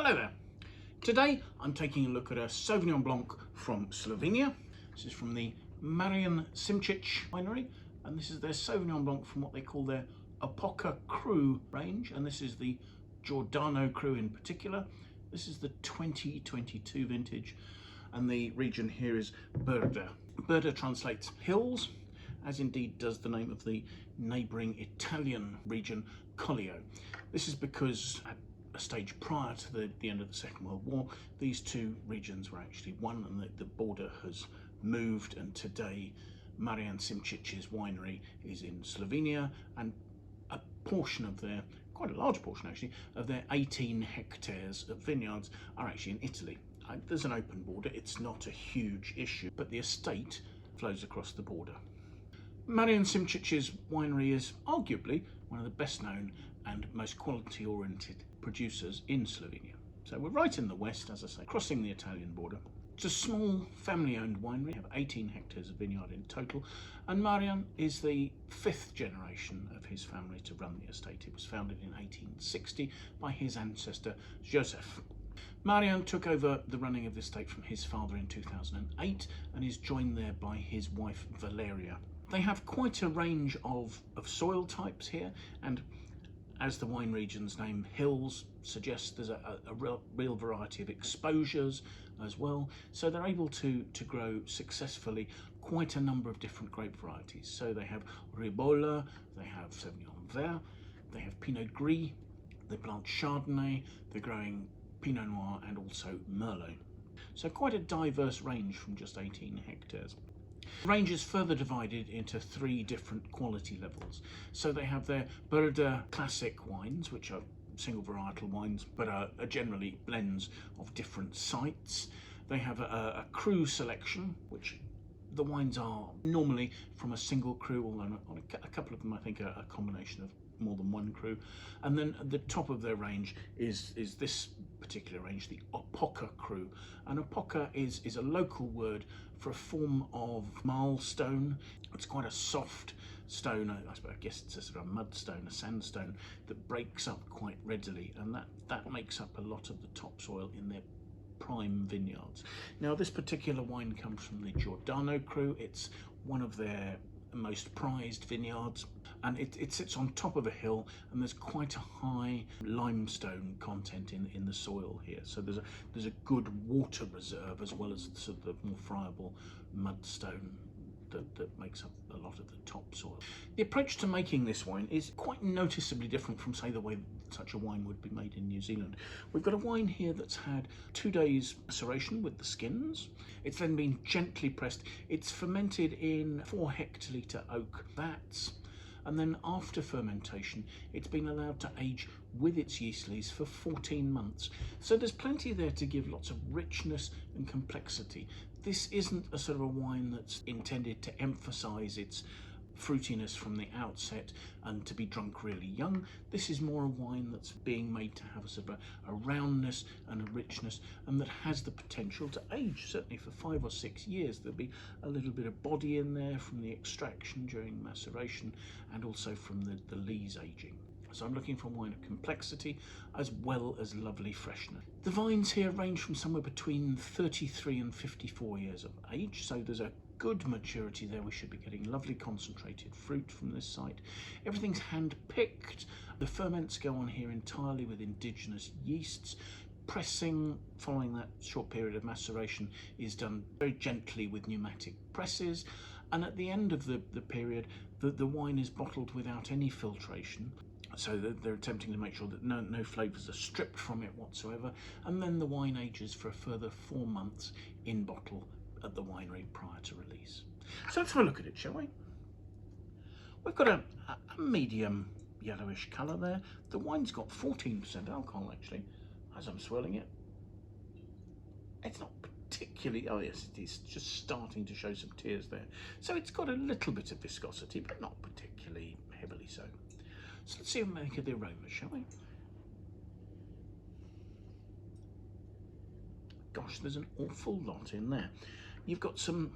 Hello there. Today I'm taking a look at a Sauvignon Blanc from Slovenia. This is from the Marjan Simcic Winery, and this is their Sauvignon Blanc from what they call their Opoka Cru range, and this is the Jordano Cru in particular. This is the 2022 vintage, and the region here is Brda. Brda translates hills, as indeed does the name of the neighbouring Italian region, Collio. This is because at a stage prior to the end of the Second World War, these two regions were actually one, and the border has moved, and today Maran Simcic's winery is in Slovenia, and a portion of their, quite a large portion actually, of their 18 hectares of vineyards are actually in Italy. There's an open border, it's not a huge issue, but the estate flows across the border. Maran Simcic's winery is arguably one of the best known and most quality oriented producers in Slovenia. So we're right in the west, as I say, crossing the Italian border. It's a small family-owned winery. We have 18 hectares of vineyard in total, and Marjan is the fifth generation of his family to run the estate. It was founded in 1860 by his ancestor Jožef. Marjan took over the running of the estate from his father in 2008 and is joined there by his wife Valeria. They have quite a range of soil types here, and as the wine region's name, hills, suggests, there's a real variety of exposures as well. So they're able to grow successfully quite a number of different grape varieties. So they have Ribolla, they have Sauvignon Vert, they have Pinot Gris, they plant Chardonnay, they're growing Pinot Noir and also Merlot. So quite a diverse range from just 18 hectares. The range is further divided into three different quality levels. So they have their Brda classic wines, which are single varietal wines, but are generally blends of different sites. They have a cru selection, which the wines are normally from a single cru, although on a couple of them I think a combination of more than one cru. And then at the top of their range is this particular range, the Opoka Cru. And Opoka is a local word for a form of marlstone. It's quite a soft stone, I guess it's a sort of mudstone, a sandstone that breaks up quite readily, and that makes up a lot of the topsoil in their prime vineyards. Now this particular wine comes from the Jordano Cru. It's one of their most prized vineyards, and it sits on top of a hill, and there's quite a high limestone content in the soil here. So there's a good water reserve as well as sort of the more friable mudstone that makes up a lot of the topsoil. The approach to making this wine is quite noticeably different from, say, the way such a wine would be made in New Zealand. We've got a wine here that's had 2 days maceration with the skins. It's then been gently pressed. It's fermented in 4 hectolitre oak vats, and then after fermentation it's been allowed to age with its yeast lees for 14 months. So there's plenty there to give lots of richness and complexity. This isn't a sort of a wine that's intended to emphasise its fruitiness from the outset and to be drunk really young. This is more a wine that's being made to have a sort of a roundness and a richness, and that has the potential to age certainly for 5 or 6 years. There'll be a little bit of body in there from the extraction during maceration and also from the lees aging. So I'm looking for a wine of complexity as well as lovely freshness. The vines here range from somewhere between 33 and 54 years of age, so there's a good maturity there. We should be getting lovely concentrated fruit from this site. Everything's hand picked. The ferments go on here entirely with indigenous yeasts. Pressing following that short period of maceration is done very gently with pneumatic presses, and at the end of the period the wine is bottled without any filtration. So they're attempting to make sure that no flavours are stripped from it whatsoever, and then the wine ages for a further 4 months in bottle at the winery prior to release. So let's have a look at it, shall we? We've got a medium yellowish colour there. The wine's got 14% alcohol actually, as I'm swirling it. It's not particularly, oh yes, it is just starting to show some tears there. So it's got a little bit of viscosity, but not particularly heavily so. So let's see if we make the aroma, shall we? Gosh, there's an awful lot in there. You've got some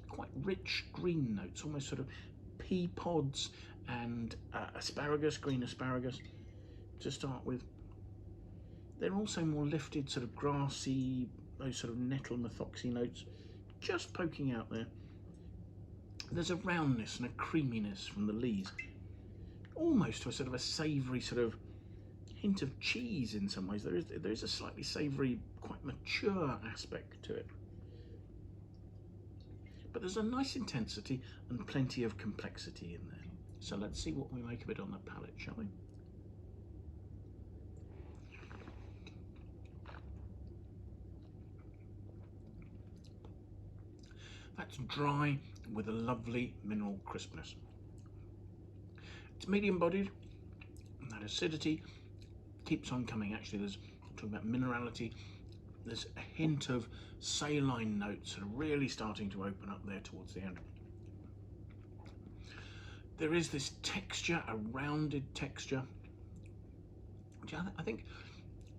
quite rich green notes, almost sort of pea pods and asparagus, green asparagus to start with. They're also more lifted, sort of grassy, those sort of nettle methoxy notes just poking out there. There's a roundness and a creaminess from the lees, almost to a sort of a savoury sort of hint of cheese in some ways. There is a slightly savoury, quite mature aspect to it. But there's a nice intensity and plenty of complexity in there. So let's see what we make of it on the palate, shall we? That's dry with a lovely mineral crispness. It's medium bodied, and that acidity keeps on coming. Actually, there's, talking about minerality, there's a hint of saline notes that are really starting to open up there towards the end. There is this texture, a rounded texture, which I think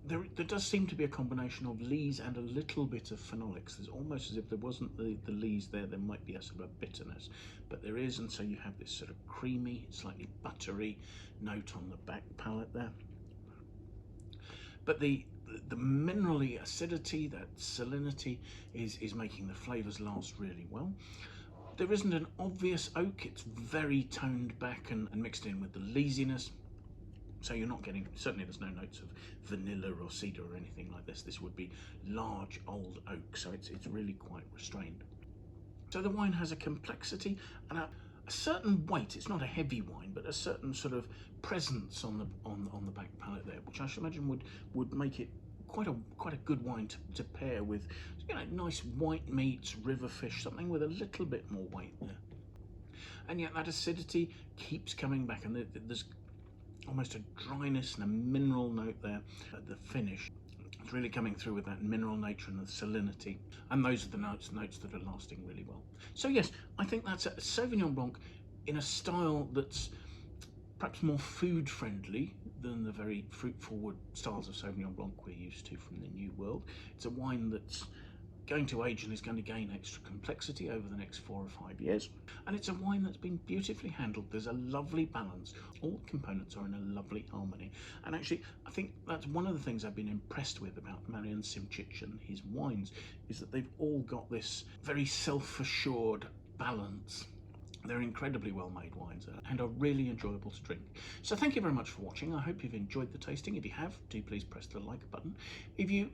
there does seem to be a combination of lees and a little bit of phenolics. There's almost as if there wasn't the lees there might be a sort of bitterness, but there is, and so you have this sort of creamy, slightly buttery note on the back palate there. But the minerally acidity, that salinity, is making the flavours last really well. There isn't an obvious oak, it's very toned back and mixed in with the leesiness. So you're not getting, certainly there's no notes of vanilla or cedar or anything like this. This would be large old oak, so it's really quite restrained. So the wine has a complexity and a certain weight. It's not a heavy wine, but a certain sort of presence on the back palate there, which I should imagine would make it quite a good wine to pair with, you know, nice white meats, river fish, something with a little bit more weight there. And yet that acidity keeps coming back, and there's almost a dryness and a mineral note there at the finish. It's really coming through with that mineral nature and the salinity, and those are the notes that are lasting really well. So yes, I think that's a Sauvignon Blanc in a style that's perhaps more food friendly than the very fruit forward styles of Sauvignon Blanc we're used to from the New World. It's a wine that's going to age and is going to gain extra complexity over the next 4 or 5 years. And it's a wine that's been beautifully handled. There's a lovely balance. All the components are in a lovely harmony. And actually, I think that's one of the things I've been impressed with about Maran Simcic and his wines, is that they've all got this very self-assured balance. They're incredibly well-made wines and are really enjoyable to drink. So thank you very much for watching. I hope you've enjoyed the tasting. If you have, do please press the like button. If you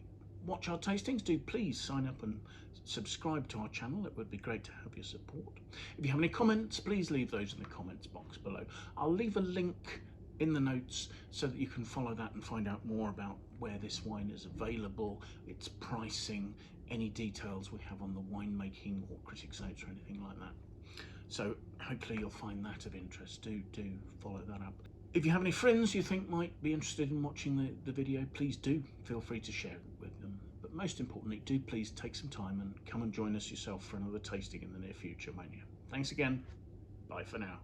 watch our tastings, do please sign up and subscribe to our channel. It would be great to have your support. If you have any comments, please leave those in the comments box below. I'll leave a link in the notes so that you can follow that and find out more about where this wine is available, its pricing, any details we have on the winemaking or critics notes or anything like that. So hopefully you'll find that of interest. Do follow that up. If you have any friends you think might be interested in watching the video, please do feel free to share it with them. But most importantly, do please take some time and come and join us yourself for another tasting in the near future, won't you? Thanks again. Bye for now.